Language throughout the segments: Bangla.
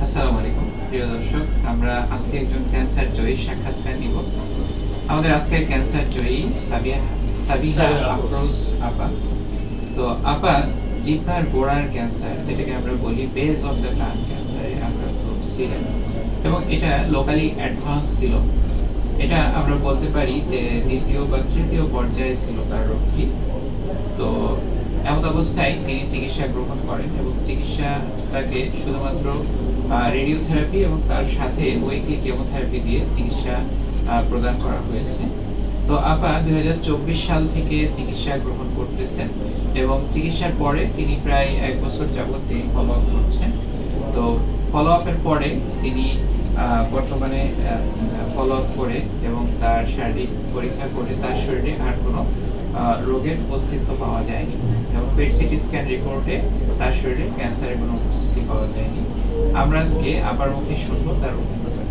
আসসালামু আলাইকুম প্রিয় দর্শক, আমরা আজকে একজন ক্যান্সার জয়ী সাক্ষাৎকার নিব। আমাদের আজকের ক্যান্সার জয়ী সাবিহা আফরোজ আপা। তো আপা জিহ্বার গোড়ার ক্যান্সার, যেটাকে আমরা বলি বেস অফ দ্য টাং ক্যান্সারে আক্রান্ত ছিলেন এবং এটা লোকালি অ্যাডভান্স ছিল। এটা আমরা বলতে পারি যে দ্বিতীয় বা তৃতীয় পর্যায়ে ছিল তার রোগটি। তো এমন অবস্থায় তিনি চিকিৎসা গ্রহণ করেন এবং চিকিৎসাটাকে শুধুমাত্র রেডিওথেরাপি এবং তার সাথে উইকলি কেমোথেরাপি দিয়ে চিকিৎসা প্রদান করা হয়েছে। তো আপা 2024 সাল থেকে চিকিৎসা গ্রহণ করতেছেন এবং চিকিৎসার পরে তিনি প্রায় 1 বছর যাবত তিনি ফলো আপ করছেন। তো ফলো আপের পরে তিনি বর্তমানে ফলো আপ করে এবং তার শারীরিক পরীক্ষা করে তার শরীরে আর কোনো রোগের অস্তিত্ব পাওয়া যায়নি এবং পেট সিটি স্ক্যান রিপোর্টে তার শরীরে ক্যান্সারের কোনো উপস্থিতি পাওয়া যায়নি। আমরা আজকে আবার মুখে শুনবো তার অভিজ্ঞতা।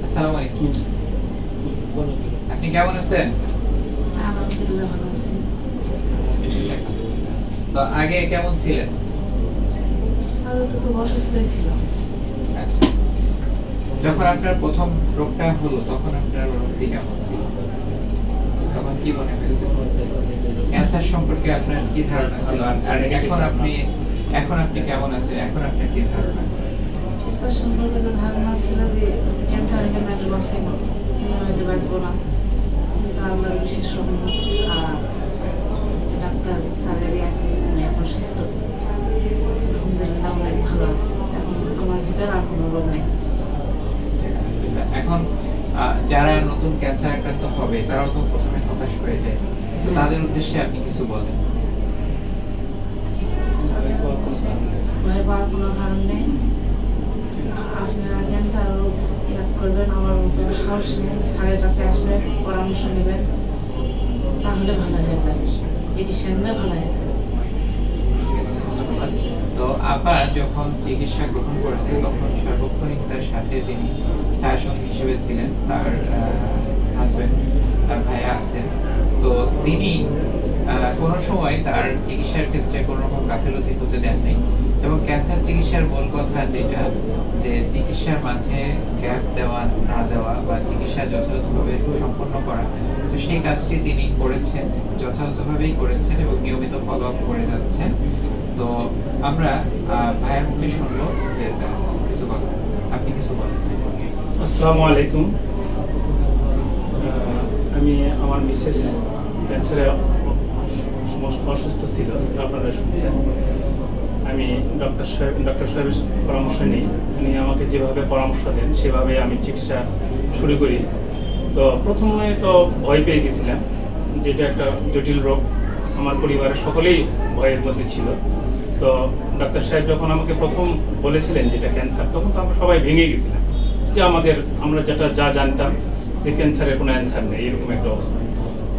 আসসালামু আলাইকুম, আপনি কেমন আছেন? আলহামদুলিল্লাহ ভালো আছি। তো আগে কেমন ছিলেন? আমি তো খুব অসুস্থ ছিলাম। আচ্ছা, যখন আপনার প্রথম রোগটা হলো তখন আপনার অনুভূতি কেমন ছিল? তখন কি মনে হয়েছিল? ক্যান্সার সম্পর্কে আপনার কি ধারণা ছিল? আর এখন আপনি কেমন আছেন? এখন আপনার কি ধারণা? ক্যান্সার সম্পর্কে তো ধারণা ছিল যে ক্যান্সার হলে মেয়েদের বাঁচে না, মেয়েদের বাঁচবো না, কিন্তু আল্লাহর বিশেষ রহমত আর ডাক্তার স্যারের আমি এখন সুস্থ, আলহামদুলিল্লাহ অনেক ভালো আছি। এখন আমার ভিতরে আর কোনো রোগ নেই। এখন যারা নতুন ক্যান্সার আক্রান্ত হবে তারাও তো প্রথমে হতাশ হয়ে যায়, তো তাদের উদ্দেশ্যে আপনি কিছু বলেন। ভয় পাওয়ার কোনো কারণ নেই। আপনারা ক্যান্সার রোগ ইয়াদ করবেন, আমার মতো সাহস নেই, স্যারের কাছে আসবেন, পরামর্শ নেবেন, তাহলে ভালো হয়ে যাবে, চিকিৎসা নিলে ভালো হয়ে যাবে। তো আপা যখন চিকিৎসা গ্রহণ করেছে তখন সার্বক্ষণিক তার সাথে যিনি সাহায্য হিসেবে ছিলেন তার হাজবেন্ড, তার ভাইয়া আছেন। তো তিনি কোনো সময় তার চিকিৎসার ক্ষেত্রে কোনো রকম গাফিলতি হতে দেন নাই এবং ক্যান্সার চিকিৎসার মূল কথা যেটা, যে চিকিৎসার মাঝে গ্যাপ দেওয়া না দেওয়া বা চিকিৎসা যথাযথভাবে সম্পন্ন করা, তো সেই কাজটি তিনি করেছেন, যথাযথভাবেই করেছেন এবং নিয়মিত ফলো আপ করে যাচ্ছেন। তো আমরা ভাইয়ের মুখে শুনবো যে কিছু কথা, আপনি কিছু বলেন। আসসালামু আলাইকুম। আমি আমার মিসেস ক্যান্সারে অসুস্থ ছিল, আপনারা শুনছেন। আমি ডক্টর সাহেবের পরামর্শ নিই, উনি আমাকে যেভাবে পরামর্শ দেন সেভাবে আমি চিকিৎসা শুরু করি। তো প্রথমে তো ভয় পেয়ে গেছিলাম, যেটা একটা জটিল রোগ, আমার পরিবারের সকলেই ভয়ের মধ্যে ছিল। তো ডাক্তার সাহেব যখন আমাকে প্রথম বলেছিলেন যেটা ক্যান্সার, তখন তো আমরা সবাই ভেঙে গেছিলাম যে আমরা যা জানতাম যে ক্যান্সারের কোনো অ্যান্সার নেই, এরকম একটা অবস্থা।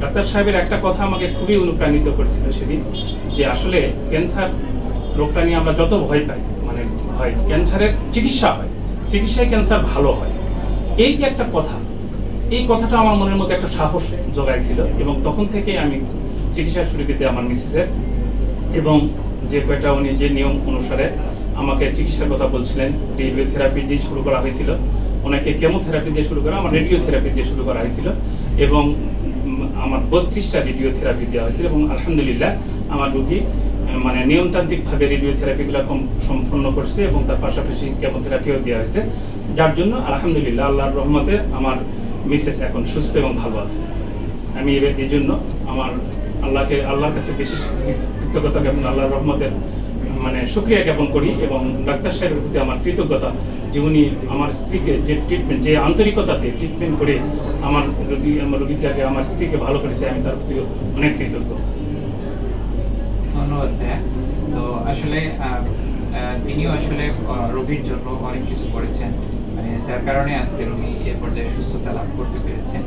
ডাক্তার সাহেবের একটা কথা আমাকে খুবই অনুপ্রাণিত করেছিল সেদিন, যে আসলে ক্যান্সার রোগটা নিয়ে আমরা যত ভয় পাই, মানে হয় ক্যান্সারের চিকিৎসা হয়, চিকিৎসায় ক্যান্সার ভালো হয়, এই যে একটা কথা, এই কথাটা আমার মনের মধ্যে একটা সাহস জোগাইছিল এবং তখন থেকে আমি চিকিৎসা শুরু করতে আমার মিসেসের, এবং যে কয়টা উনি যে নিয়ম অনুসারে আমাকে চিকিৎসার কথা বলছিলেন, রেডিওথেরাপি দিয়ে শুরু করা হয়েছিল, ওনাকে কেমোথেরাপি দিয়ে শুরু করা, আমার রেডিওথেরাপি দিয়ে শুরু করা হয়েছিল এবং আমার 32টা রেডিওথেরাপি দেওয়া হয়েছিল এবং আলহামদুলিল্লাহ আমার রোগী মানে নিয়মতান্ত্রিকভাবে রেডিওথেরাপিগুলো সম্পন্ন করছে এবং তার পাশাপাশি কেমোথেরাপিও দেওয়া হয়েছে, যার জন্য আলহামদুলিল্লাহ আল্লাহর রহমতে আমার মিসেস এখন সুস্থ এবং ভালো আছে। আমি এই জন্য আমার আল্লাহর কাছে বিশেষ কৃতজ্ঞতা জ্ঞাপন, আল্লাহর রহমতের মানে শুকরিয়া জ্ঞাপন করি এবং ডাক্তার সাহেবের প্রতি আমার কৃতজ্ঞতা, যে উনি আমার স্ত্রীকে যে ট্রিটমেন্ট, যে আন্তরিকতাতে ট্রিটমেন্ট করে আমার রোগীটাকে, আমার স্ত্রীকে ভালো করেছে, আমি তার প্রতি অনেক কৃতজ্ঞ। ধন্যবাদ ভাইয়া। তো আসলে তিনিও আসলে রোগীর জন্য অনেক কিছু করেছেন, মানে যার কারণে আজকে রোগী এ পর্যায়ে সুস্থতা লাভ করতে পেরেছেন।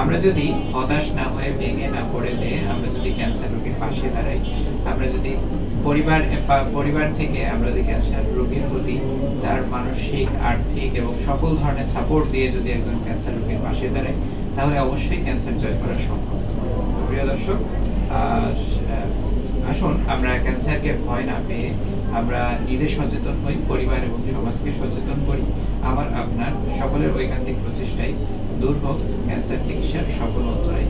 আমরা যদি হতাশ না হয়ে, ভেঙে না পড়ে, যে আমরা যদি ক্যান্সার রোগীর পাশে দাঁড়াই, আমরা যদি পরিবার থেকে আমরা যদি ক্যান্সার রোগীর প্রতি তার মানসিক, আর্থিক এবং সকল ধরনের সাপোর্ট দিয়ে যদি একজন ক্যান্সার রোগীর পাশে দাঁড়াই, তাহলে অবশ্যই ক্যান্সার জয় করা সম্ভব। প্রিয় দর্শক, আসুন আমরা ক্যান্সারকে ভয় না পেয়ে আমরা নিজে সচেতন হই, পরিবার এবং সমাজকে সচেতন করি, আমার আপনার সকলের ঐকান্তিক প্রচেষ্টায় দূর হোক ক্যান্সার চিকিৎসার সকল অন্তরায়।